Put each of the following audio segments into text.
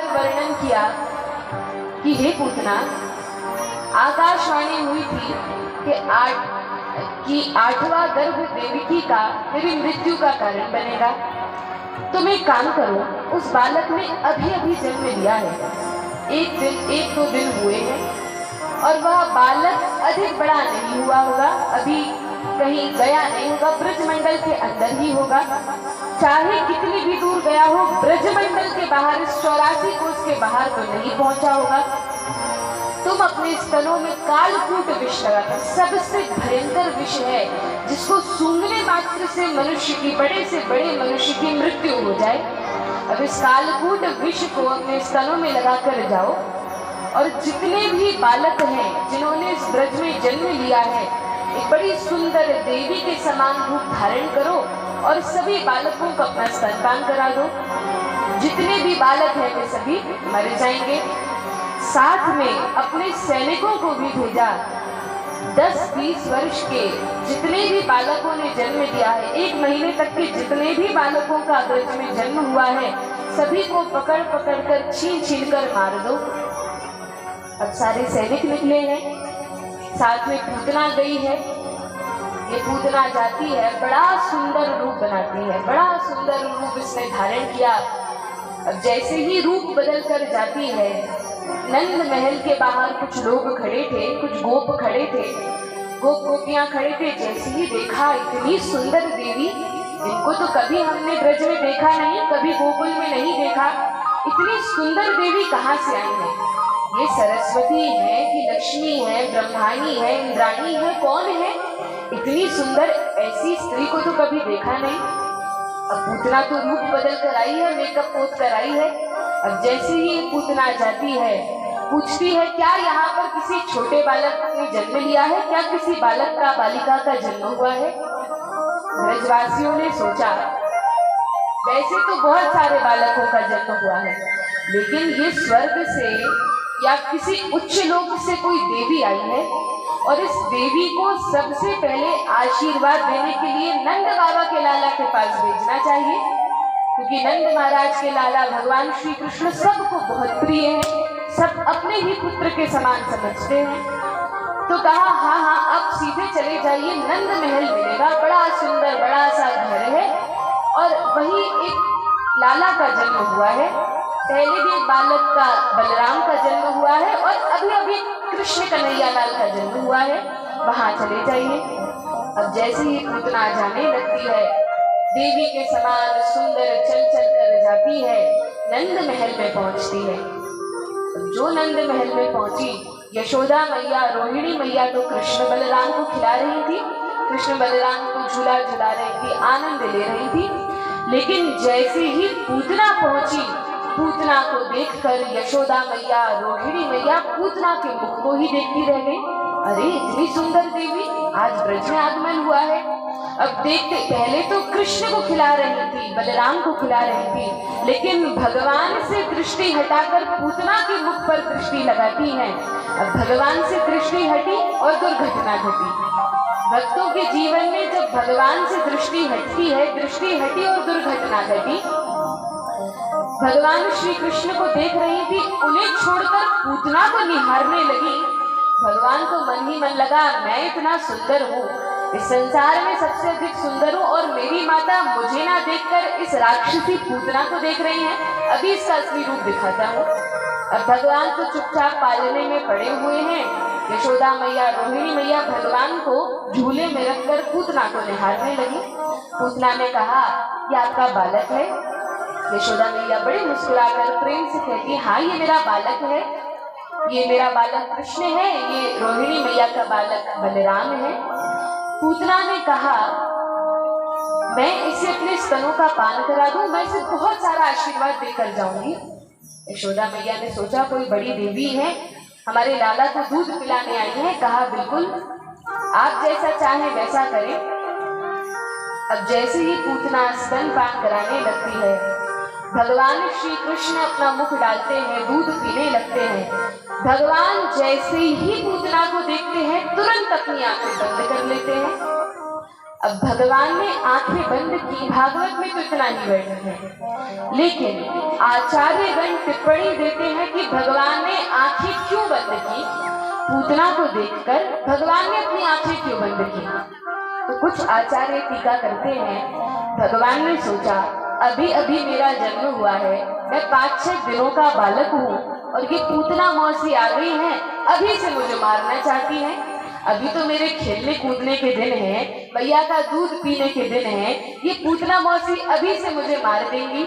वर्णन किया कि हे पूतना, आकाशवाणी हुई थी कि आठवां गर्भ देवकी का तेरी मृत्यु का कारण बनेगा। तुम एक काम करो, उस बालक ने अभी अभी जन्म लिया है, एक दो दिन हुए हैं और वह बालक अधिक बड़ा नहीं हुआ होगा, अभी कहीं गया नहीं होगा, ब्रजमंडल के अंदर ही होगा। चाहे कितनी भी दूर गया हो, ब्रजमंडल के बाहर, इस 84 कोस के बाहर तो नहीं पहुंचा होगा। तुम अपने स्तनों में कालकूट विष लगाकर, सबसे भयंकर विष है जिसको सूंघने मात्र से मनुष्य की, बड़े से बड़े मनुष्य की मृत्यु हो जाए। अब इस कालकूट विष को अपने स्तनों में लगाकर जाओ और जितने भी बालक हैं जिन्होंने इस ब्रज में जन्म लिया है, एक बड़ी सुंदर देवी के समान रूप धारण करो और सभी बालकों को अपना स्तनपान करा दो। जितने भी बालक हैं वे सभी मर जाएंगे। साथ में अपने सैनिकों को भी भेजा, 10-20 वर्ष के जितने भी बालकों ने जन्म लिया है, 1 महीने तक के जितने भी बालकों का ब्रज में जन्म हुआ है, सभी को पकड़ पकड़ कर छीन कर मार दो। अब सारे सैनिक निकले हैं, साथ में पूतना गई है। ये पूतना जाती है, बड़ा सुंदर रूप बनाती है, बड़ा सुंदर रूप इसने धारण किया। अब जैसे ही रूप बदल कर जाती है, नंद महल के बाहर कुछ लोग खड़े थे, कुछ गोप खड़े थे, गोप गोपियां खड़े थे। जैसे ही देखा इतनी सुंदर देवी, इनको तो कभी हमने ब्रज में देखा नहीं, कभी गोकुल में नहीं देखा, इतनी सुंदर देवी कहाँ से आई है? ये सरस्वती है कि लक्ष्मी है, ब्रह्माणी है, इंद्राणी है, कौन है? इतनी सुंदर ऐसी स्त्री को तो कभी देखा नहीं। अब पूतना तो रूप बदल कर आई है, मेकअप पोत कर आई है। अब जैसे ही पूतना जाती है, पूछती है क्या यहाँ पर किसी छोटे बालक ने जन्म लिया है, क्या किसी बालक का, बालिका का जन्म हुआ है? ब्रजवासियों ने सोचा वैसे तो बहुत सारे बालकों का जन्म हुआ है, लेकिन ये स्वर्ग से या किसी उच्च लोक से कोई देवी आई है और इस देवी को सबसे पहले आशीर्वाद देने के लिए नंद बाबा के लाला के पास भेजना चाहिए, क्योंकि नंद महाराज के लाला भगवान श्री कृष्ण सबको बहुत प्रिय है, सब अपने ही पुत्र के समान समझते हैं। तो कहा हाँ, अब सीधे चले जाइए, नंद महल मिलेगा, बड़ा सुंदर बड़ा सा घर है और वही एक लाला का जन्म हुआ है। पहले भी एक बालक का, बलराम का जन्म हुआ है और अभी अभी कृष्ण कन्हैया लाल का जन्म हुआ है, वहां चले जाइए। अब जैसे ही पूतना जाने लगती है, देवी के समान सुंदर चल चल कर जाती है, नंद महल में पहुंचती है। जो नंद महल में पहुंची, यशोदा मैया, रोहिणी मैया तो कृष्ण बलराम को खिला रही थी, कृष्ण बलराम को झूला झुला रही थी, आनंद ले रही थी। लेकिन जैसे ही पूतना पहुंची, पूतना को देखकर यशोदा मैया, रोहिणी मैया पूतना के मुख को ही देखती रह गई। अरे इतनी सुंदर देवी, आज ब्रज में आगमन हुआ है। अब देखते, पहले तो कृष्ण को खिला रही थी, बलराम को खिला रही थी, लेकिन भगवान से दृष्टि हटाकर पूतना के मुख पर दृष्टि लगाती हैं। अब भगवान से दृष्टि हटी और दुर्घटना घटी। भक्तों के जीवन में जब भगवान से दृष्टि हटती है, दृष्टि हटी और दुर्घटना घटी। भगवान श्री कृष्ण को देख रही थी, उन्हें छोड़कर पूतना को निहारने लगी। भगवान को मन ही मन लगा, मैं इतना सुंदर हूँ, इस संसार में सबसे अधिक सुंदर हूँ और मेरी माता मुझे ना देखकर इस राक्षसी पूतना को देख रही है, अभी इसका असली रूप दिखाता हूँ। अब भगवान तो चुपचाप पालने में पड़े हुए हैं। यशोदा मैया, रोहिणी मैया भगवान को झूले में रखकर पूतना को निहारने लगी। पूतना ने कहा, ये आपका बालक है? यशोदा मैया बड़ी मुस्कुराकर प्रेम से कहती, हाँ ये मेरा बालक है, ये मेरा बालक कृष्ण है, ये रोहिणी मैया का बालक बलराम है। पूतना ने कहा, मैं इसे अपने स्तनों का पान करा दूं, मैं इसे बहुत सारा आशीर्वाद देकर जाऊंगी। यशोदा मैया ने सोचा कोई बड़ी देवी है, हमारे लाला को दूध पिलाने आई है। कहा बिल्कुल, आप जैसा चाहें वैसा करें। अब जैसे ही पूतना स्तनपान कराने लगती है, भगवान श्री कृष्ण अपना मुख डालते हैं, दूध पीने लगते हैं। भगवान जैसे ही पूतना को देखते हैं, तुरंत अपनी आंखें बंद कर लेते हैं। अब भगवान ने आंखें बंद की, भागवत में तो इतना ही वर्णन है, लेकिन आचार्यगण टिप्पणी देते हैं कि भगवान ने आंखें क्यों बंद की, पूतना को देखकर भगवान ने अपनी आंखें क्यों बंद की। तो कुछ आचार्य टीका करते हैं, भगवान ने सोचा अभी अभी मेरा जन्म हुआ है, मैं 5-6 दिनों का बालक हूँ और ये पूतना मौसी आ गई है, अभी से मुझे मारना चाहती है। अभी तो मेरे खेलने कूदने के दिन हैं, भैया का दूध पीने के दिन हैं, ये पूतना मौसी अभी से मुझे मार देंगी।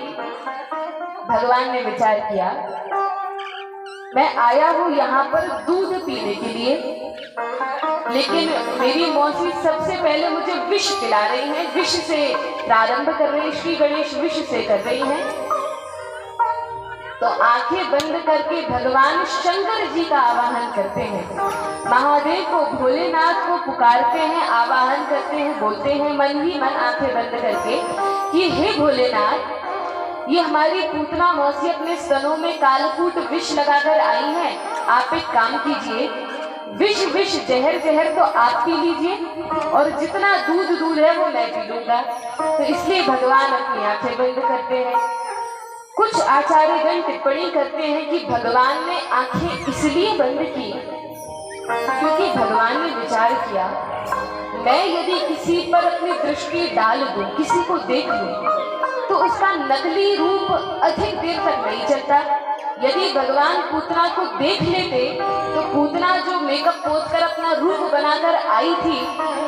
भगवान ने विचार किया, मैं आया हूँ यहाँ पर दूध पीने के लिए, लेकिन मेरी मौसी सबसे पहले मुझे विष पिला रही है, विष से प्रारंभ कर रही, श्री गणेश विष से कर रही है। तो आंखें बंद करके भगवान शंकर जी का आवाहन करते हैं, महादेव को, भोलेनाथ को पुकारते हैं, आवाहन करते हैं, बोलते हैं मन ही मन आंखें बंद करके कि हे भोलेनाथ, ये हमारी पूतना मौसी अपने स्तनों में कालकूट विष लगाकर आई है, आप एक काम कीजिए, विष विष जहर जहर तो आप पी लीजिए और जितना दूध दूध है वो मैं पी लूंगा। तो इसलिए भगवान अपनी आंखें बंद करते हैं। कुछ आचार्यगण टिप्पणी करते हैं कि भगवान ने आंखें इसलिए बंद की क्योंकि भगवान ने विचार किया, मैं यदि किसी पर अपनी दृष्टि डाल दूं, किसी को देख लूं, तो उसका नकली रूप अधिक देर तक नहीं चलता। यदि भगवान पूतना को देख लेते तो पूतना जो मेकअप पोत कर अपना रूप बनाकर आई थी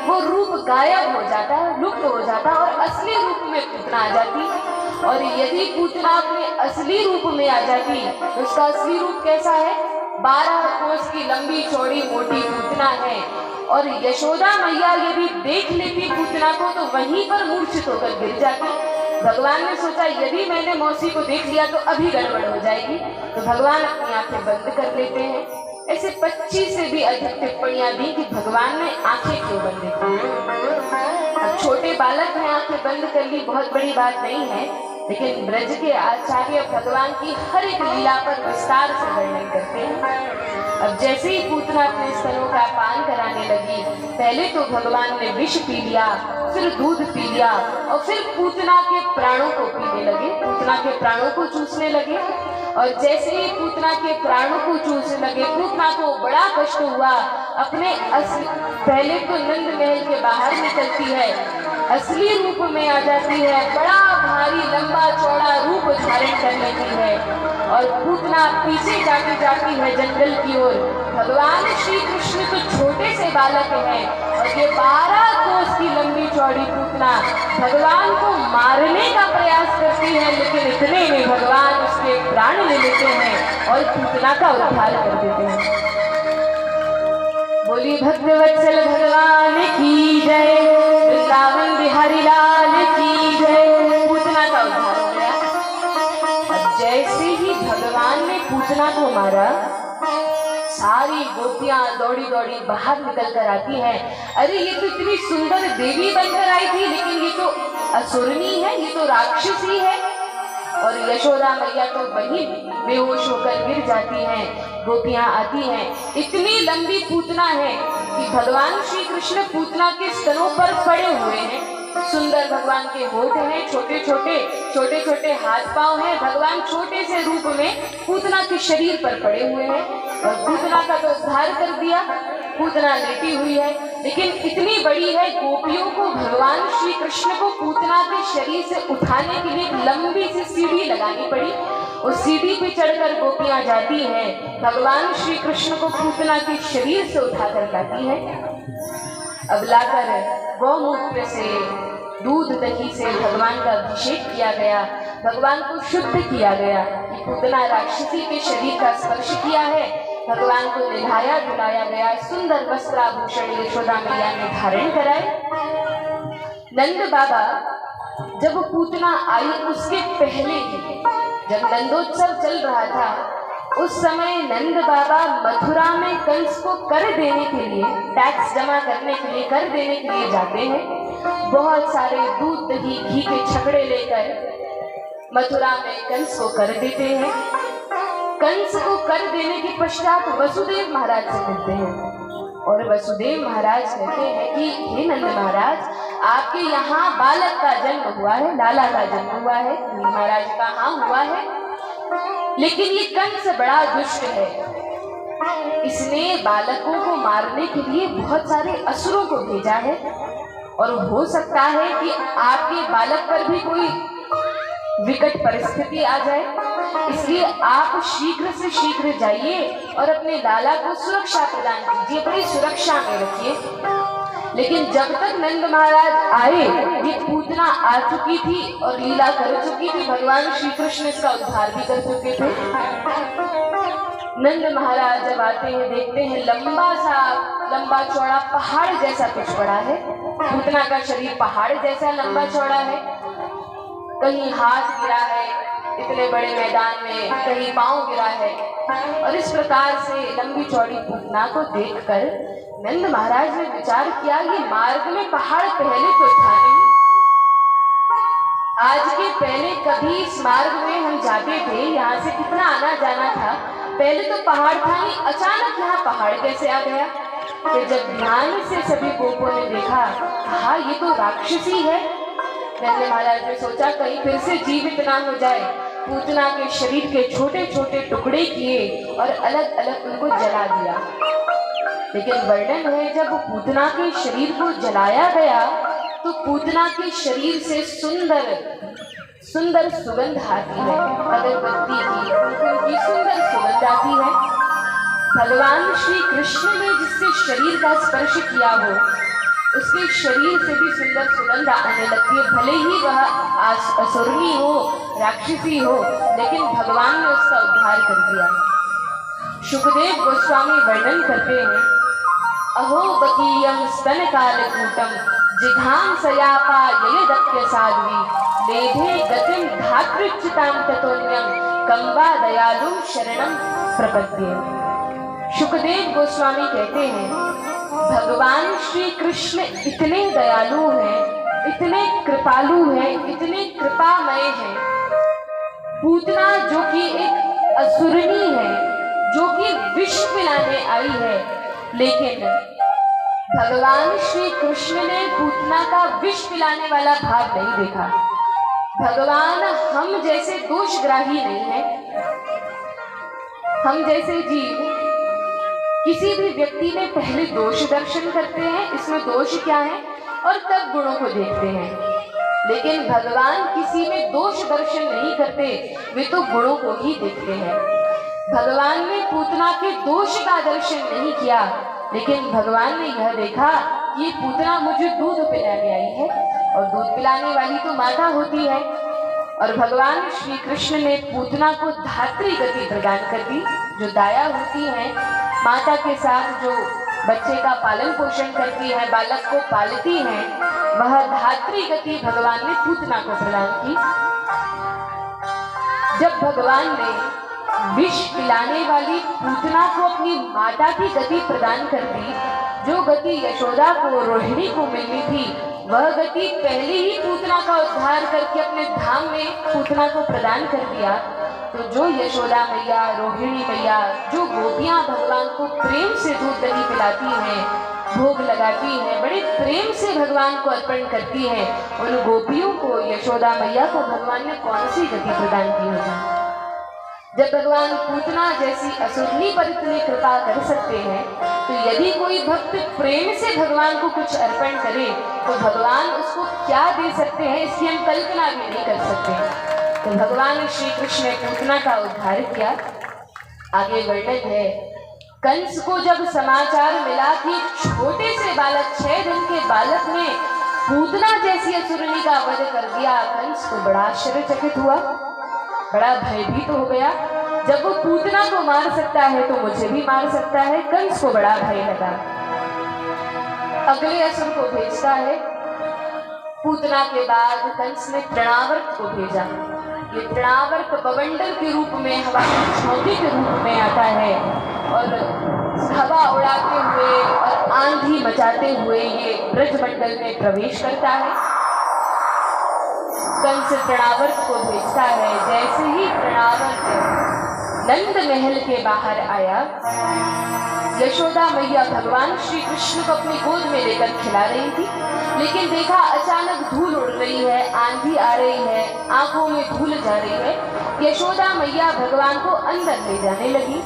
वो रूप गायब हो जाता, लुप्त हो जाता और असली रूप में पूतना आ जाती। और यदि पूतना अपने असली रूप में आ जाती तो उसका असली रूप कैसा है, 12 कोस की लंबी चौड़ी मोटी पूतना है। और यशोदा मैया यदि देख लेती पूतना को तो वहीं पर मूर्छित होकर गिर जाती। भगवान ने सोचा यदि मैंने मौसी को देख लिया तो अभी गड़बड़ हो जाएगी, तो भगवान अपनी आंखें बंद कर लेते हैं। ऐसे 25 से भी अधिक टिप्पणियां दी कि भगवान ने आंखें क्यों बंद की। अब छोटे बालक ने आंखें बंद कर ली, बहुत बड़ी बात नहीं है, लेकिन ब्रज के आचार्य भगवान की हर एक लीला पर विस्तार से वर्णन करते हैं। अब जैसे ही पूतना अपने स्तनों का पान कराने लगी, पहले तो भगवान ने विष पी लिया, फिर दूध पी लिया और फिर पूतना के प्राणों को पीने लगे, पूतना के प्राणों को चूसने लगे। और जैसे ही पूतना के प्राणों को चूसने लगे, पूतना को बड़ा कष्ट हुआ। अपने पहले तो नंद महल के बाहर निकलती है, असली रूप में आ जाती है, बड़ा भारी लंबा चौड़ा रूप धारण कर लेती है और पूतना पीछे जाती जाती है जंगल की ओर। भगवान श्री कृष्ण तो छोटे से बालक हैं और ये 12 कोस की लंबी चौड़ी पूतना भगवान को मारने का प्रयास करती है, लेकिन इतने में भगवान उसके प्राण ले लेते हैं और पूतना का उद्धार कर देते हैं। बोली भक्तवत्सल भगवान की जय, वृंदावन बिहारी लाल की जय। पूतना का उद्धार हो गया। अब जैसे ही भगवान ने पूतना को मारा, सारी गोपियां दौड़ी दौड़ी बाहर निकल कर आती हैं। अरे ये तो इतनी सुंदर देवी बनकर आई थी, लेकिन ये तो असुरनी है, ये तो राक्षसी है। और यशोदा मैया तो वहीं बेहोश होकर गिर जाती हैं। गोपियां आती हैं, इतनी लंबी पूतना है कि भगवान श्री कृष्ण पूतना के स्तनों पर पड़े हुए हैं। सुंदर भगवान के होठ हैं, छोटे छोटे हाथ पांव हैं। भगवान छोटे से रूप में पूतना के शरीर पर पड़े हुए हैं और पूतना का तो उद्धार कर दिया। पूतना लेटी हुई है, लेकिन इतनी बड़ी है, गोपियों को भगवान श्री कृष्ण को पूतना के शरीर से उठाने के लिए एक लंबी सी सीढ़ी लगानी पड़ी। उस सीढ़ी पे चढ़कर गोपियां जाती हैं, भगवान श्री कृष्ण को पूतना के शरीर से उठाकर लाती है। अब लाकर गौमूत्र से, दूध दही से भगवान का अभिषेक किया गया, भगवान को शुद्ध किया गया। पूतना राक्षसी के शरीर का स्पर्श किया है, भगवान को नहलाया धुलाया गया, सुंदर वस्त्राभूषण यशोदा मैया ने धारण कराए। नंद बाबा जब पूतना आई उसके पहले ही, जब नंदोत्सव चल रहा था, उस समय नंद बाबा मथुरा में कंस को कर देने के लिए, टैक्स जमा करने के लिए, कर देने के लिए जाते हैं। बहुत सारे दूध दही घी के छकड़े लेकर मथुरा में कंस को कर देते हैं। कंस को कर देने के पश्चात वसुदेव महाराज से मिलते हैं और वसुदेव महाराज कहते हैं कि हे नंद महाराज, आपके यहाँ बालक का जन्म हुआ है, लाला का जन्म हुआ है, महाराज का हाँ हुआ है, लेकिन ये कंस बड़ा दुष्ट है। इसने बालकों को मारने के लिए बहुत सारे असुरों को भेजा है और हो सकता है कि आपके बालक पर भी कोई विकट परिस्थिति आ जाए, इसलिए आप शीघ्र से शीघ्र जाइए और अपने लाला को सुरक्षा प्रदान कीजिए, बड़ी सुरक्षा में रखिए। लेकिन जब तक नंद महाराज आए, ये पूतना आ चुकी थी और लीला कर चुकी थी, भगवान श्री कृष्ण इसका उद्धार भी कर चुके थे। नंद महाराज जब आते हैं, देखते हैं लंबा चौड़ा पहाड़ जैसा कुछ पड़ा है। पूतना का शरीर पहाड़ जैसा लंबा चौड़ा है, कहीं हाथ गिरा है इतने बड़े मैदान में, कहीं पांव गिरा है, और इस प्रकार से लंबी चौड़ी पूतना को देखकर नंद महाराज ने विचार किया, ये मार्ग में पहाड़ पहले तो था नहीं, आज के पहले कभी इस मार्ग में हम जाते थे, यहाँ से कितना आना जाना था, पहले तो पहाड़ था नहीं, अचानक यहाँ पहाड़ कैसे आ गया। तो जब ध्यान से सभी गोपों ने देखा, कहा ये तो राक्षसी है। नंद महाराज ने सोचा कहीं फिर से जीवित ना हो जाए, पूतना के शरीर के छोटे छोटे टुकड़े किए और अलग अलग उनको जला दिया। लेकिन वर्णन है, जब पूतना के शरीर को जलाया गया तो पूतना के शरीर से सुंदर सुंदर सुगंध आती है, अगरबत्ती की सुंदर सुगंध आती है। भगवान श्री कृष्ण ने जिससे शरीर का स्पर्श किया हो, उसके शरीर से भी सुंदर सुगंध आने लगती है, भले ही वह असुरनी हो, राक्षसी हो, लेकिन भगवान ने उसका उद्धार कर दिया। शुकदेव गोस्वामी वर्णन करते हैं, अहो बकीयम स्तन कालकूटम जिघाम सयापा ययदप्य साध्वी लेधे गतिम धातृच्युताम ततोन्यम कंबा दयालुम शरणम प्रपद्ये। शुकदेव गोस्वामी कहते हैं, भगवान श्री कृष्ण इतने दयालु हैं, इतने कृपालु हैं, इतने कृपामय हैं। पूतना जो कि एक असुरनी है, जो कि विष पिलाने आई है, लेकिन भगवान श्री कृष्ण ने पूतना का विष पिलाने वाला भाव नहीं देखा। भगवान हम जैसे दोषग्राही नहीं है। हम जैसे जीव किसी भी व्यक्ति में पहले दोष दर्शन करते हैं, इसमें दोष क्या है, और तब गुणों को देखते हैं। लेकिन भगवान किसी में दोष दर्शन नहीं करते, वे तो गुणों को ही देखते हैं। भगवान ने पूतना के दोष का दर्शन नहीं किया, लेकिन भगवान ने यह देखा कि ये पूतना मुझे दूध पिलाने आई है, और दूध पिलाने वाली तो माता होती है। और भगवान श्री कृष्ण ने पूतना को धात्री गति प्रदान कर दी, जो दाया होती है, माता के साथ जो बच्चे का पालन पोषण करती है, बालक को पालती है, वह धात्री गति भगवान ने पूतना को प्रदान की। जब भगवान ने विष पिलाने वाली पूतना को अपनी माता की गति प्रदान कर दी, जो गति यशोदा को, रोहिणी को मिलनी थी, वह गति पहले ही पूतना का उद्धार करके अपने धाम में पूतना को प्रदान कर दिया। तो जो यशोदा मैया, रोहिणी मैया, जो गोपियां भगवान को प्रेम से दूध दही पिलाती हैं, भोग लगाती हैं, बड़े प्रेम से भगवान को अर्पण करती हैं, उन गोपियों को, यशोदा मैया को भगवान ने कौन सी गति प्रदान की होगी। जब भगवान पूतना जैसी असुरनी पर इतनी कृपा कर सकते हैं, तो यदि कोई भक्त प्रेम से भगवान को कुछ अर्पण करे, तो भगवान उसको क्या दे सकते हैं, इसकी हम कल्पना भी नहीं कर सकते। तो भगवान श्री कृष्ण ने पूतना का उद्धार किया। आगे वर्णन है, कंस को जब समाचार मिला कि छोटे से बालक, 6 दिन के बालक ने पूतना जैसी असुरनी का वध कर दिया, कंस को बड़ा आश्चर्यचकित हुआ, बड़ा भयभीत हो गया। जब वो पूतना को मार सकता है तो मुझे भी मार सकता है, कंस को बड़ा भय लगा। अगले असुर को भेजता है। पूतना के बाद कंस ने तृणावर्त को भेजा। ये तृणावर्त बवंडर के रूप में, हवा की झोंके के रूप में आता है और हवा उड़ाते हुए और आंधी मचाते हुए ये ब्रजमंडल में प्रवेश करता है। कंस तृणावर्त को भेजता है। जैसे ही तृणावर्त नंद महल के बाहर आया। यशोदा मैया भगवान श्री कृष्ण को अपनी गोद में लेकर खिला रही थी, लेकिन देखा अचानक धूल उड़ रही है, आंधी आ रही है, आंखों में धूल जा रही है। यशोदा मैया भगवान को अंदर ले जाने लगी,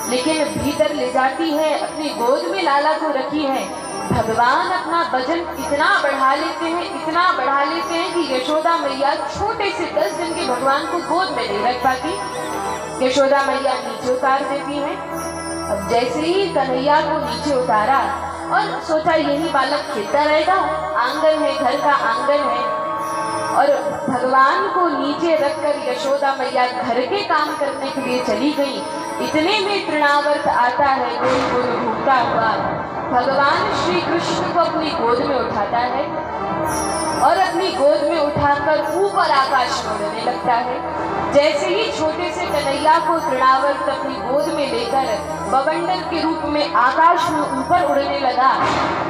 लेकिन भीतर ले जाती है, अपनी गोद में लाला को रखी है। भगवान अपना वजन इतना बढ़ा लेते हैं, इतना बढ़ा लेते हैं कि यशोदा मैया छोटे से 10 दिन के भगवान को गोद में नहीं रख पाती। यशोदा मैया नीचे उतार देती हैं। अब जैसे ही कन्हैया को नीचे उतारा और सोचा यही बालक खेलता रहेगा, आंगन है, घर का आंगन है, और भगवान को नीचे रखकर यशोदा मैया घर के काम करने के लिए चली गई। इतने में तृणावर्त आता है, गोल गोल घूमता हुआ, भगवान श्री कृष्ण को अपनी गोद में उठाता है और अपनी गोद में उठाकर ऊपर आकाश में उड़ने लगता है। जैसे ही छोटे से कन्हैया को तृणावर्त अपनी गोद में लेकर बवंडर के रूप में आकाश में ऊपर उड़ने लगा,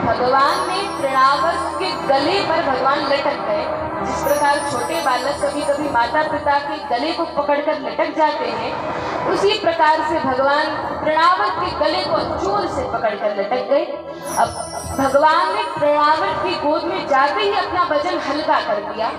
भगवान ने तृणावर्त के गले पर भगवान लटक गए। जिस प्रकार छोटे बालक कभी कभी माता पिता के गले को पकड़कर लटक जाते हैं, उसी प्रकार से भगवान तृणावर्त के गले को जोर से पकड़कर लटक गए। अब भगवान ने तृणावर्त की गोद में जाते ही अपना वजन हल्का कर दिया।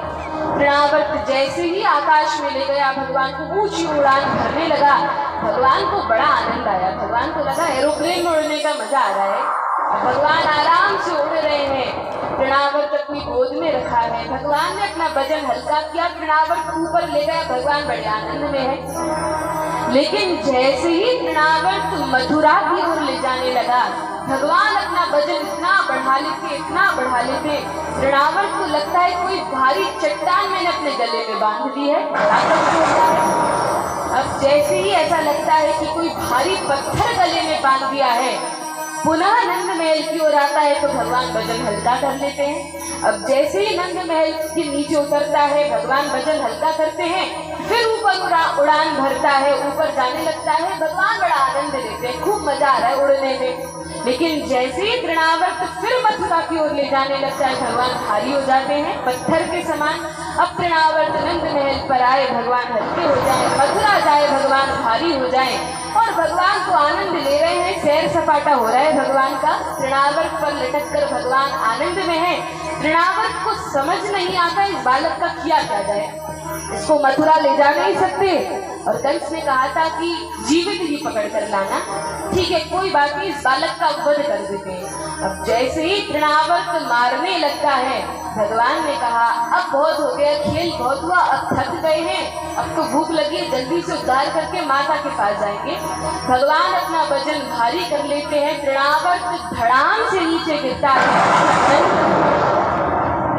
तृणावर्त जैसे ही आकाश में ले गया, भगवान को ऊंची उड़ान भरने लगा। भगवान को बड़ा आनंद आया, भगवान को लगा एरोप्लेन में उड़ने का मजा आ रहा है। भगवान आराम से उड़ रहे हैं, तृणावर्त अपनी गोद में रखा है। भगवान ने अपना वजन हल्का किया, तृणावर्त ऊपर ले गया, भगवान बड़े आनंद में है। लेकिन जैसे ही तृणावर्त मथुरा की ओर ले जाने लगा, भगवान अपना वजन इतना बढ़ा लेते, इतना बढ़ा लेते, तृणावर्त को लगता है कोई भारी चट्टान मैंने अपने गले में बांध दी है, बड़ा कष्ट होता है। अब जैसे ही ऐसा लगता है कि कोई भारी पत्थर गले में बांध दिया है, पुनः नंद महल की ओर आता है तो भगवान वजन हल्का कर लेते हैं। अब जैसे ही नंद महल के नीचे उतरता है, भगवान वजन हल्का करते हैं, फिर ऊपर उड़ान भरता है, ऊपर जाने लगता है, भगवान बड़ा आनंद लेते हैं, खूब मजा आ रहा है उड़ने में। लेकिन जैसे ही तृणावर्त फिर मथुरा की ओर ले जाने लगता है, भगवान भारी हो जाते हैं पत्थर के समान। अब तृणावर्त नंद महल पर आए, भगवान हल्के हो जाए, मथुरा जाए, भगवान भारी हो जाए, और भगवान को आनंद ले रहे हैं, सैर सपाटा हो रहा है भगवान का। तृणावर्त पर लटक कर भगवान आनंद में है। तृणावर्त को समझ नहीं आता इस बालक का किया क्या जाए, इसको मथुरा ले जा नहीं सकते, और कंस ने कहा था कि जीवित ही पकड़ कर लाना। ठीक है, कोई बात नहीं, इस बालक का वध कर देते हैं। अब जैसे ही तृणावर्त मारने लगता है, भगवान ने कहा अब बहुत हो गया, खेल बहुत हुआ, अब थक गए हैं, अब तो भूख लगी है, जल्दी से उद्धार करके माता के पास जाएंगे। भगवान अपना वजन भारी कर लेते हैं, तृणावर्त धड़ाम से नीचे गिरता है।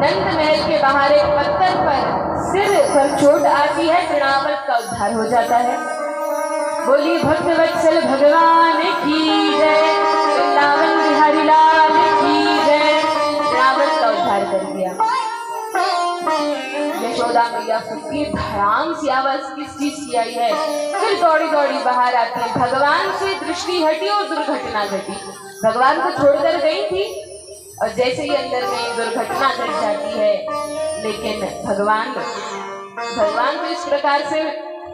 नंद महल के बाहर एक पत्थर पर सिर पर चोट आती है, तृणावर्त का उद्धार हो जाता है। बोली भक्तवत्सल भगवान की जय, वृंदावन बिहारी लाल की जय। तृणावर्त का उद्धार कर दिया। यशोदा मैया फुटकी धड़ाम सी आवाज किस चीज की आई है, फिर दौड़ी दौड़ी बाहर आती है। भगवान से दृष्टि हटी और दुर्घटना घटी। भगवान को छोड़कर गई थी और जैसे ही अंदर में दुर्घटना घट जाती है। लेकिन भगवान तो इस प्रकार से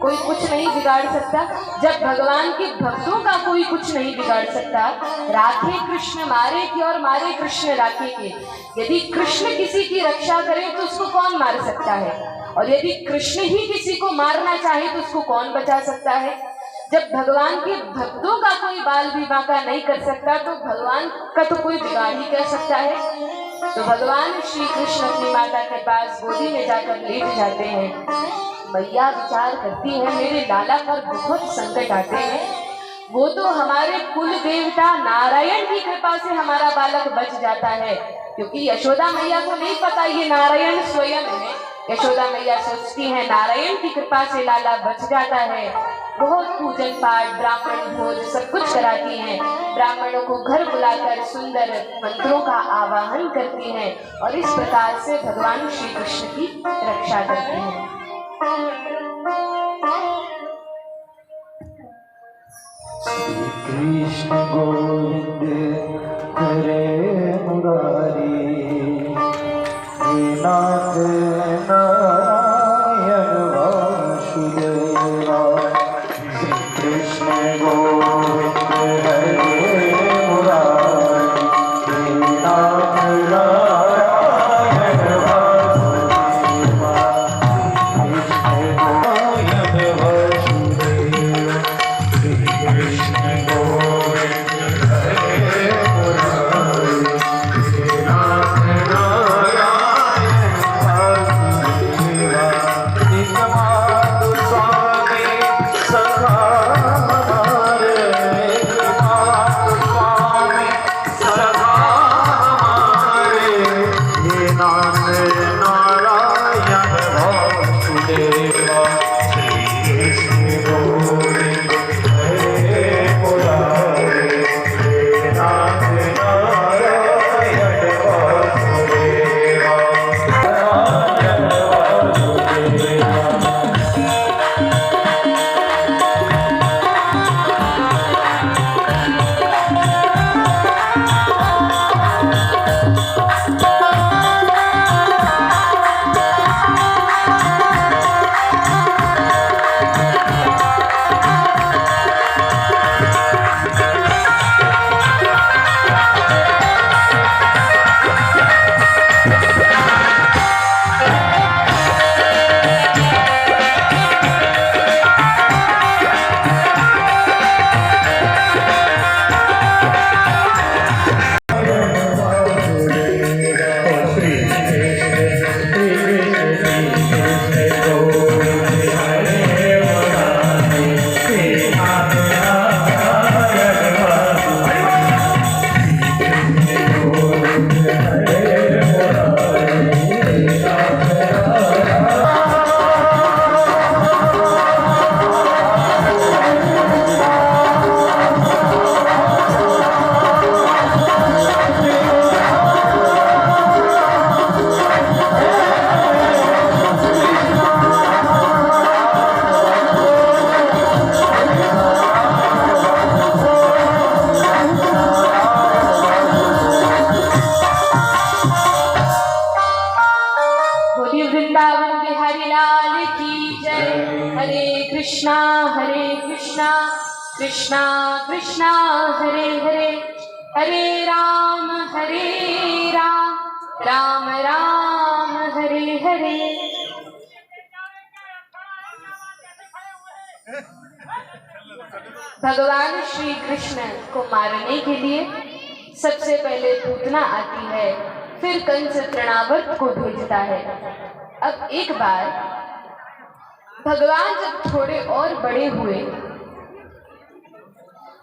कोई कुछ नहीं बिगाड़ सकता। जब भगवान के भक्तों का कोई कुछ नहीं बिगाड़ सकता, राखे कृष्ण मारे की और मारे कृष्ण राखे के। यदि कृष्ण किसी की रक्षा करे तो उसको कौन मार सकता है, और यदि कृष्ण ही किसी को मारना चाहे तो उसको कौन बचा सकता है। जब भगवान के भक्तों का कोई बाल भी बांका नहीं कर सकता, तो भगवान का तो कोई बिगाड़ ही कर सकता है। तो भगवान श्री कृष्ण अपनी माता के पास गोदी में जाकर लेट जाते हैं। मैया विचार करती है, मेरे लाला पर बहुत संकट आते हैं, वो तो हमारे कुल देवता नारायण की कृपा से हमारा बालक बच जाता है, क्योंकि यशोदा मैया को नहीं पता ये नारायण स्वयं है। यशोदा मैया सोचती है नारायण की कृपा से लाला बच जाता है। बहुत पूजन पाठ, ब्राह्मण भोज सब कुछ कराती हैं। ब्राह्मणों को घर बुलाकर सुंदर मंत्रों का आवाहन करती हैं, और इस प्रकार से भगवान श्री कृष्ण की रक्षा करती हैं। कृष्ण गोविंद हरे मुरारी, हे नाथ नारायण वासुदेवा। कृष्ण गोविंद हरे मुरारी हे नाथ नारायण वासुदेवा कृष्ण गोविंद वासुदेवा कृष्ण गोविंद हरे मुरारी हे नाथ नारायण वासुदेवा निगमातु स्वामी सखा हमारे निगमातु स्वामी सखा हमारे हे नाथ नारायण वासुदेवा श्री कृष्ण गोविंद हरे मुरारी हे नाथ नारायण वासुदेवा नारायण वासुदेवा बोलिए वृंदावन बिहारी लाल की जय। हरे कृष्णा कृष्णा कृष्णा हरे हरे, हरे राम राम राम हरे हरे। भगवान श्री कृष्ण को मारने के लिए सबसे पहले पूतना आती है, फिर कंस तृणावर्त को भेजता है। अब एक बार भगवान जब थोड़े और बड़े हुए,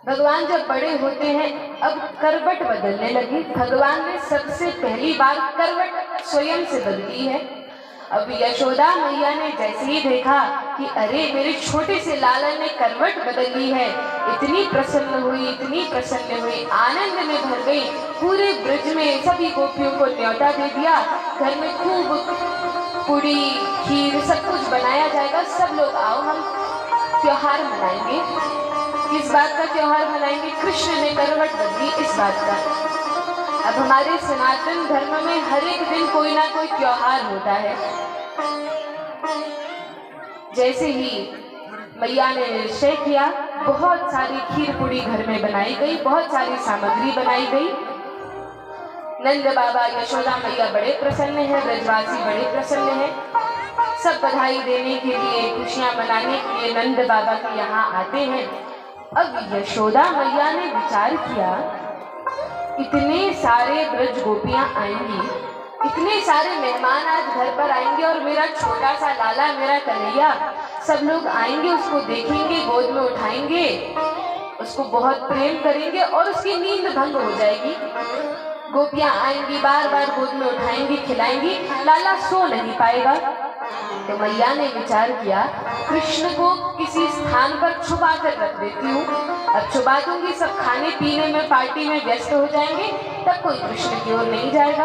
भगवान जब बड़े होते हैं, अब करवट बदलने लगी। भगवान ने सबसे पहली बार करवट स्वयं से बदली है। अब यशोदा मैया ने जैसे ही देखा कि अरे मेरे छोटे से लालन ने करवट बदल ली है, इतनी प्रसन्न हुई, आनंद में भर गई। पूरे ब्रज में सभी गोपियों को न्योता दे दिया, घर में खूब पूड़ी खीर सब कुछ बनाया जाएगा, सब लोग आओ हम त्योहार मनाएंगे। किस बात का त्योहार मनाएंगे? कृष्ण ने करवट बदली इस बात का। अब हमारे सनातन धर्म में हर एक दिन कोई ना कोई त्योहार होता है। जैसे ही मैया ने निश्चय किया, बहुत सारी खीर पूड़ी घर में बनाई गई, बहुत सारी सामग्री बनाई गई। नंद बाबा यशोदा मैया बड़े प्रसन्न हैं, ब्रजवासी बड़े प्रसन्न हैं। सब बधाई देने के लिए, खुशियां मनाने के लिए नंद बाबा के यहाँ आते हैं। अब यशोदा मैया ने विचार किया, इतने सारे ब्रज गोपियां आएंगी, इतने सारे मेहमान आज घर पर आएंगे और मेरा छोटा सा लाला, मेरा कन्हैया, सब लोग आएंगे, उसको देखेंगे, गोद में उठाएंगे, उसको बहुत प्रेम करेंगे और उसकी नींद भंग हो जाएगी। गोपियां आएंगी, बार बार गोद में उठाएंगी, खिलाएंगी, लाला सो नहीं पाएगा। तो मैया ने विचार किया, कृष्ण को किसी स्थान पर छुपा कर रख देती हूँ। अब छुपा दूंगी, सब खाने पीने में, पार्टी में व्यस्त हो जाएंगे, तब कोई कृष्ण की ओर नहीं जाएगा।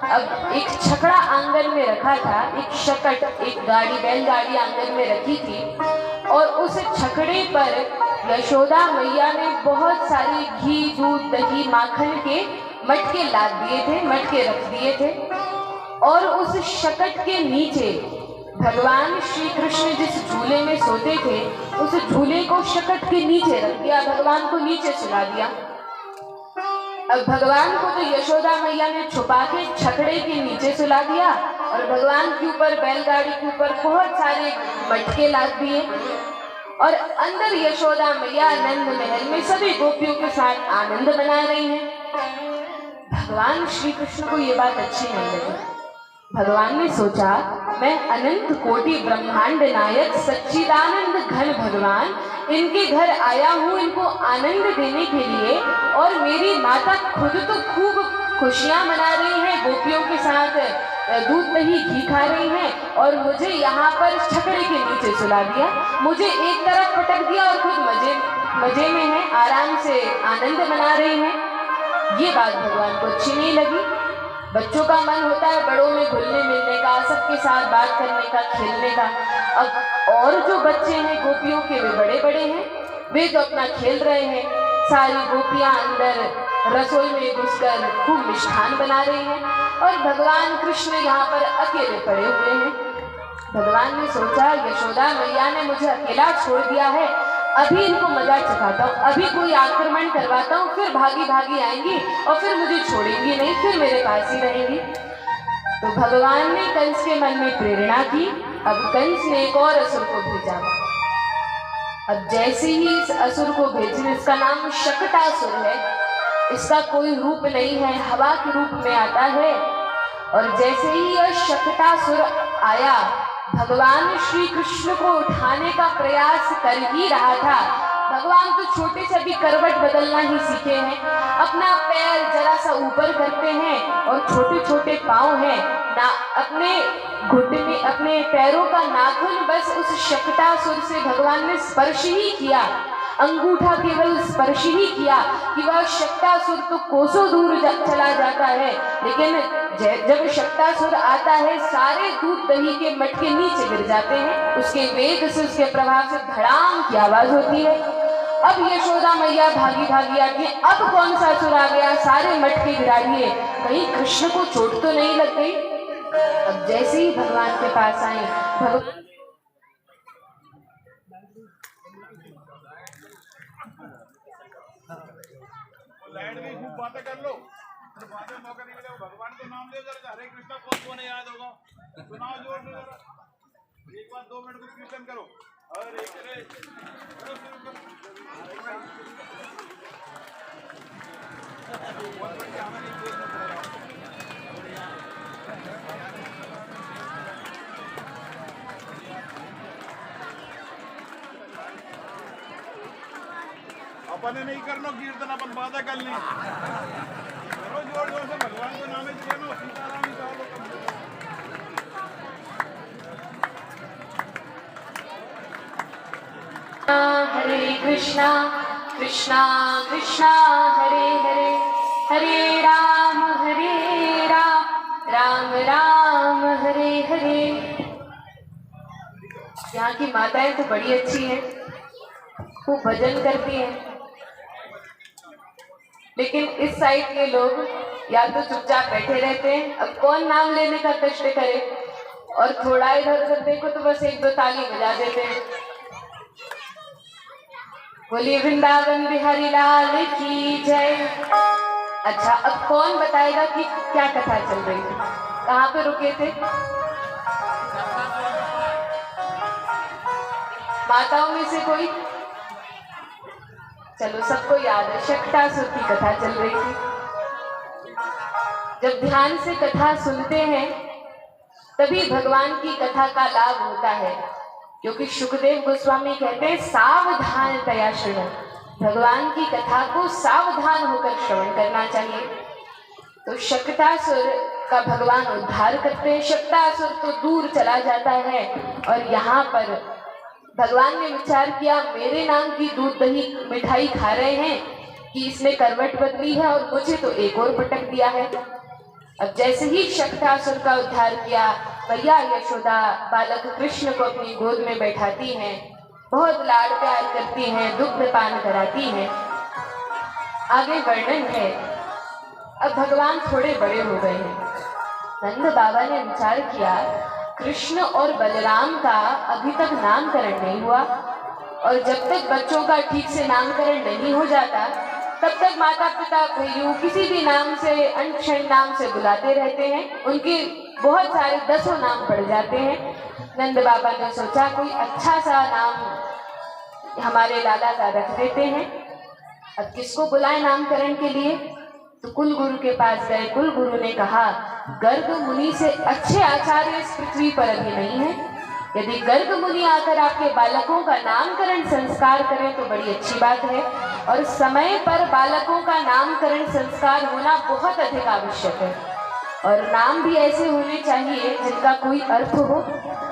अब एक छकड़ा आंगन में रखा था, एक शकट, एक गाड़ी, बैलगाड़ी आंगन में रखी थी, और उस छकड़े पर यशोदा मैया ने बहुत सारी घी, दूध, दही, माखन के मटके लाद दिए थे, मटके रख दिए थे। और उस शकट के नीचे भगवान श्री कृष्ण जिस झूले में सोते थे उस झूले को शकट के नीचे रख दिया, भगवान को नीचे सुला दिया। अब भगवान को तो यशोदा मैया ने छुपा के छकड़े के नीचे सुला दिया और भगवान के ऊपर, बैलगाड़ी के ऊपर बहुत सारे मटके लाद दिए और अंदर यशोदा मैया आनंद महल में सभी गोपियों के साथ आनंद मना रही हैं। भगवान श्री कृष्ण को ये बात अच्छी नहीं लगी। भगवान ने सोचा, मैं अनंत कोटि ब्रह्मांड नायक सच्चिदानंद घन भगवान इनके घर आया हूँ इनको आनंद देने के लिए, और मेरी माता खुद तो खूब खुशियां मना रही है, गोपियों के साथ दूध दही घी खा रही हैं, और मुझे यहाँ पर छकड़े के नीचे सुला दिया, मुझे एक तरफ पटक दिया और खुद मजे में है, आराम से आनंद मना रही हैं। ये बात भगवान को अच्छी नहीं लगी। बच्चों का मन होता है बड़ों में घुलने मिलने का, सबके साथ बात करने का, खेलने का। अब और जो बच्चे हैं गोपियों के, वे बड़े बड़े हैं, वे तो अपना खेल रहे हैं। सारी गोपियां अंदर रसोई में घुसकर खूब मिष्ठान बना रही हैं और भगवान कृष्ण यहाँ पर अकेले पड़े हुए हैं। भगवान ने सोचा, यशोदा मैया ने मुझे अकेला छोड़ दिया है, अभी इनको मजा चखाता हूँ, अभी कोई आक्रमण करवाता हूँ, फिर भागी भागी आएंगी और फिर मुझे छोड़ेंगी नहीं, फिर मेरे पास ही रहेंगी। तो भगवान ने कंस के मन में प्रेरणा की। अब कंस ने एक और असुर को भेजा। अब जैसे ही इस असुर को भेजे, इसका नाम शकटासुर है, इसका कोई रूप नहीं है, हवा के रूप में आता है। और जैसे ही यह शकटासुर आया, भगवान श्री कृष्ण को उठाने का प्रयास कर ही रहा था। भगवान तो छोटे से अभी करवट बदलना ही सीखे हैं, अपना पैर जरा सा ऊपर करते हैं और छोटे छोटे पाँव हैं ना, अपने घुटने, अपने पैरों का नाखून बस उस शकटासुर से भगवान ने स्पर्श ही किया, अंगूठा केवल स्पर्श ही किया कि वह शकटासुर तो कोसों दूर चला जाता है, लेकिन जब शकटासुर आता है सारे दूध दही के मटके नीचे गिर जाते हैं, उसके वेग से, उसके प्रभाव से धड़ाम की आवाज होती है। अब यशोदा मैया भागी भागी आती है, अब कौन सा असुर आ गया, सारे मटके गिरा दिए, कहीं कृष्ण को चोट तो नहीं लग गई। अब जैसे ही भगवान के पास आई, भगवान लाइट की खूब बातें कर लो, बाद में मौका नहीं मिलेगा। भगवान को नाम ले जरा, हरे कृष्णा कौन नहीं याद होगा, सुनाओ जोर से जरा, एक बार 2 मिनट को कीर्तन करो। हरे करो, शुरू करो। अपने नहीं करना कीर्तन, अपन बातें कर ली, करो जोर जोर से, भगवान को नाम लेना, सीताराम ही कहो। हरे कृष्णा कृष्णा कृष्णा हरे हरे, हरे राम राम राम हरे हरे। यहाँ की माताएं तो बड़ी अच्छी हैं, खूब भजन करती हैं, लेकिन इस साइड के लोग या तो चुपचाप बैठे रहते हैं, अब कौन नाम लेने का कष्ट करे, और थोड़ा इधर उधर देखो तो बस 1-2 ताली बजा देते हैं। बोलिए वृंदावन बिहारी लाल की जय। अच्छा, अब कौन बताएगा कि क्या कथा चल रही थी, कहाँ पे रुके थे? माताओं में से कोई? चलो, सबको याद है, शकटासुर की कथा चल रही थी। जब ध्यान से कथा सुनते हैं तभी भगवान की कथा का लाभ होता है, क्योंकि सुखदेव गोस्वामी कहते हैं सावधानतया श्रवण, भगवान की कथा को सावधान होकर श्रवण करना चाहिए। तो शकटासुर का भगवान उद्धार करते हैं, शकटासुर तो दूर चला जाता है और यहाँ पर भगवान ने विचार किया, मेरे नाम की दूध दही मिठाई खा रहे हैं कि इसने करवट बदली है और मुझे तो एक और पटक दिया है। अब जैसे ही शकटासुर का उद्धार किया, मैया यशोदा बालक कृष्ण को अपनी गोद में बैठाती हैं, बहुत लाड प्यार करती हैं, दुग्ध पान कराती हैं। आगे वर्णन है। अब भगवान थोड़े बड़े हो गए हैं। नंद बाबा ने विचार किया, कृष्ण और बलराम का अभी तक नामकरण नहीं हुआ, और जब तक बच्चों का ठीक से नामकरण नहीं हो जाता तब तक माता पिता भैयू किसी भी नाम से, अनक्षण नाम से बुलाते रहते हैं। उनके बहुत सारे 10 नाम पड़ जाते हैं। नंद बाबा ने सोचा कोई अच्छा सा नाम हमारे लाला का रख देते हैं। अब किसको बुलाएं नामकरण के लिए? तो कुल गुरु के पास गए। कुल गुरु ने कहा, गर्ग मुनि से अच्छे आचार्य इस पृथ्वी पर अभी नहीं है। यदि गर्ग मुनि आकर आपके बालकों का नामकरण संस्कार करें तो बड़ी अच्छी बात है, और समय पर बालकों का नामकरण संस्कार होना बहुत अधिक आवश्यक है। और नाम भी ऐसे होने चाहिए जिनका कोई अर्थ हो।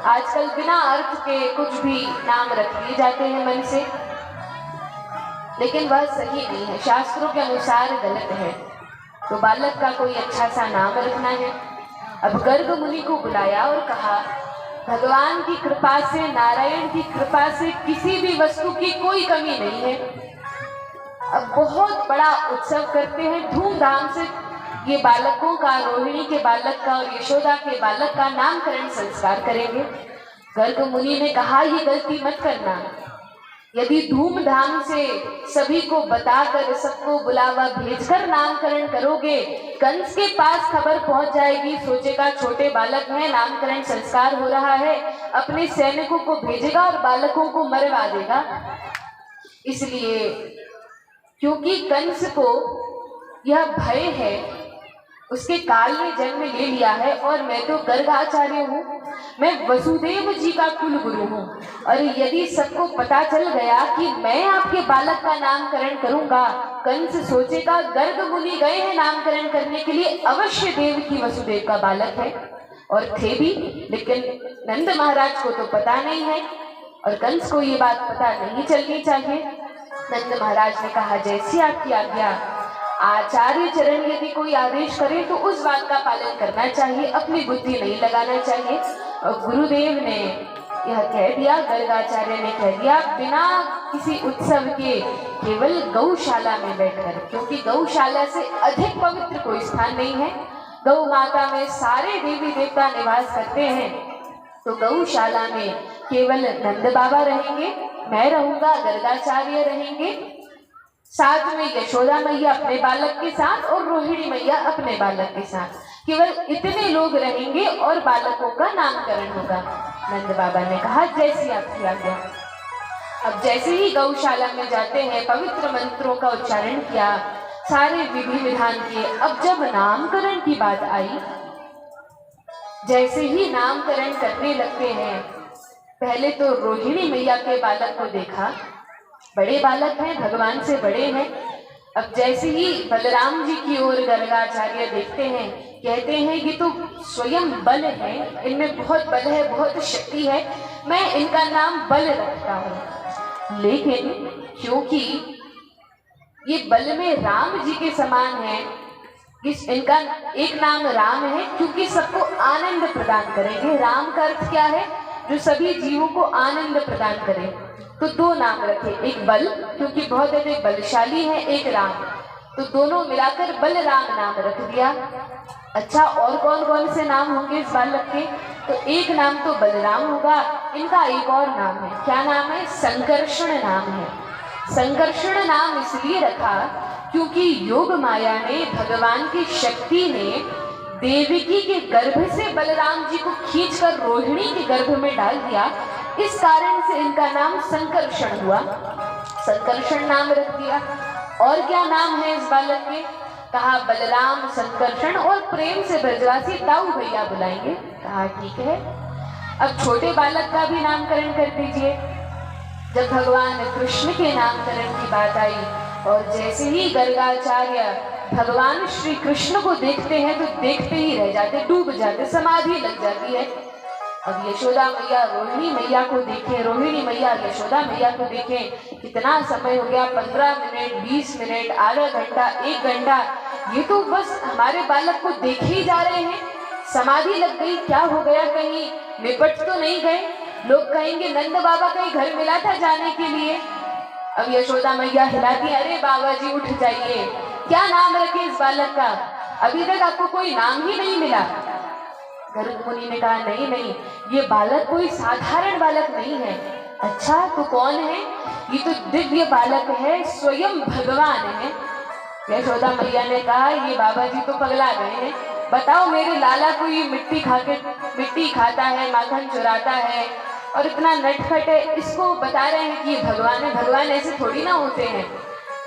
आजकल बिना अर्थ के कुछ भी नाम रख दिए जाते हैं मन से, लेकिन वह सही नहीं है, शास्त्रों के अनुसार गलत है। तो बालक का कोई अच्छा सा नाम रखना है। अब गर्ग मुनि को बुलाया और कहा, भगवान की कृपा से, नारायण की कृपा से किसी भी वस्तु की कोई कमी नहीं है। अब बहुत बड़ा उत्सव करते हैं, धूमधाम से ये बालकों का, रोहिणी के बालक का और यशोदा के बालक का नामकरण संस्कार करेंगे। गर्ग मुनि ने कहा, ये गलती मत करना। यदि धूमधाम से सभी को बताकर, सबको बुलावा भेजकर नामकरण करोगे, कंस के पास खबर पहुंच जाएगी, सोचेगा छोटे बालक में नामकरण संस्कार हो रहा है, अपने सैनिकों को भेजेगा और बालकों को मरवा देगा। इसलिए क्योंकि कंस को यह भय है, उसके काल ने जन्म ले लिया है, और मैं तो गर्गाचार्य हूँ, मैं वसुदेव जी का कुल गुरु हूँ, और यदि सबको पता चल गया कि मैं आपके बालक का नामकरण करूंगा, कंस सोचेगा गर्ग मुनि गए हैं नामकरण करने के लिए, अवश्य देव की वसुदेव का बालक है। और थे भी, लेकिन नंद महाराज को तो पता नहीं है, और कंस को ये बात पता नहीं चलनी चाहिए। नंद महाराज ने कहा, जैसी आपकी आज्ञा। आचार्य चरण यदि कोई आदेश करे तो उस बात का पालन करना चाहिए, अपनी बुद्धि नहीं लगाना चाहिए। और गुरुदेव ने यह कह दिया, गर्गाचार्य ने कह दिया, बिना किसी उत्सव के केवल गौशाला में बैठकर, क्योंकि गौशाला से अधिक पवित्र कोई स्थान नहीं है। गौ माता में सारे देवी देवता निवास करते हैं, तो गौशाला में केवल नंद बाबा रहेंगे, मैं रहूंगा, गर्गाचार्य रहेंगे, साथ में यशोदा मैया अपने बालक के साथ और रोहिणी मैया अपने बालक के साथ, केवल इतने लोग रहेंगे और बालकों का नामकरण होगा। नंद बाबा ने कहा, जैसी आपकी आज्ञा। अब जैसे ही गौशाला में जाते हैं, पवित्र मंत्रों का उच्चारण किया, सारे विधि विधान किए। अब जब नामकरण की बात आई, जैसे ही नामकरण करने लगते हैं, पहले तो रोहिणी मैया के बालक को देखा, बड़े बालक हैं, भगवान से बड़े हैं। अब जैसे ही बलराम जी की ओर गर्गाचार्य देखते हैं, कहते हैं ये तो स्वयं बल है, इनमें बहुत बल है, बहुत शक्ति है, मैं इनका नाम बल रखता हूँ। लेकिन क्योंकि ये बल में राम जी के समान है, इनका एक नाम राम है, क्योंकि सबको आनंद प्रदान करेंगे। राम का अर्थ क्या है? जो सभी जीवों को आनंद प्रदान करे। तो 2 नाम रखे, एक बल क्योंकि बहुत अधिक बलशाली है, एक राम, तो दोनों मिलाकर बलराम नाम रख दिया। अच्छा, और कौन कौन से नाम होंगे इस बालक के? तो एक नाम तो बलराम होगा, इनका एक और नाम है। क्या नाम है? संकर्षण नाम है। संकर्षण नाम इसलिए रखा क्योंकि योग माया ने, भगवान की शक्ति ने देवकी के गर्भ से बलराम जी को खींचकर रोहिणी के गर्भ में डाल दिया, इस कारण से इनका नाम संकर्षण हुआ, संकर्षण नाम रख दिया। और क्या नाम है इस बालक के? कहा बलराम संकर्षण, और प्रेम से ब्रजवासी ताऊ भैया बुलाएंगे। कहा ठीक है। अब छोटे बालक का भी नामकरण कर दीजिए। जब भगवान कृष्ण के नामकरण की बात आई, और जैसे ही गर्गाचार्य भगवान श्री कृष्ण को देखते हैं तो देखते ही रह जाते, डूब जाते, समाधि लग जाती है। अब यशोदा मैया रोहिणी मैया को देखें, रोहिणी मैया यशोदा मैया को देखें, कितना समय हो गया, 15 मिनट, 20 मिनट, आधा घंटा, 1 घंटा, ये तो बस हमारे बालक को देखे ही जा रहे हैं। समाधि लग गई, क्या हो गया, कहीं निपट तो नहीं गए? लोग कहेंगे नंद बाबा का ही घर मिला था जाने के लिए। अब यशोदा मैया हिलाती, अरे बाबा जी उठ जाइए, क्या नाम रखे इस बालक का? अभी तक आपको कोई नाम ही नहीं मिला। गर्ग मुनि ने कहा नहीं नहीं, ये बालक कोई साधारण बालक नहीं है। अच्छा तो कौन है? ये तो दिव्य बालक है, स्वयं भगवान है। यशोदा मैया ने कहा ये बाबा जी तो पगला गए हैं, बताओ मेरे लाला को ये मिट्टी खाता है, माखन चुराता है और इतना नटखट है, इसको बता रहे हैं कि ये भगवान है। भगवान ऐसे थोड़ी ना होते हैं।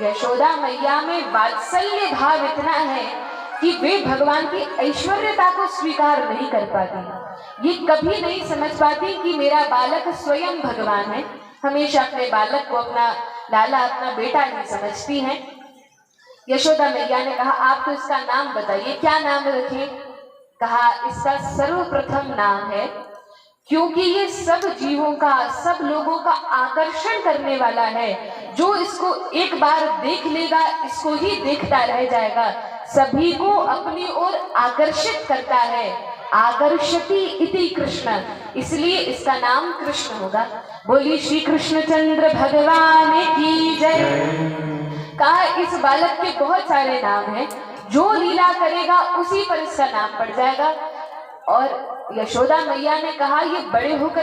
यशोदा मैया में वात्सल्य भाव इतना है कि वे भगवान की ऐश्वर्यता को स्वीकार नहीं कर पाती। ये कभी नहीं समझ पाती कि मेरा बालक स्वयं भगवान है। हमेशा अपने बालक को अपना लाला, अपना बेटा नहीं समझती हैं। यशोदा मैया ने कहा आप तो इसका नाम बताइए, क्या नाम रखें? कहा इसका सर्वप्रथम नाम है, क्योंकि ये सब जीवों का, सब लोगों का आकर्षण करने वाला है। जो इसको एक बार देख लेगा, इसको ही देखता रह जाएगा, सभी को अपनी ओर आकर्षित करता है। आकर्षति इति कृष्ण, इसलिए इसका नाम कृष्ण होगा। बोली श्री कृष्णचंद्र भगवान की जय। कहा इस बालक के बहुत सारे नाम हैं, जो लीला करेगा उसी पर इसका नाम पड़ जाएगा। और यशोदा मैया ने कहा ये बड़े होकर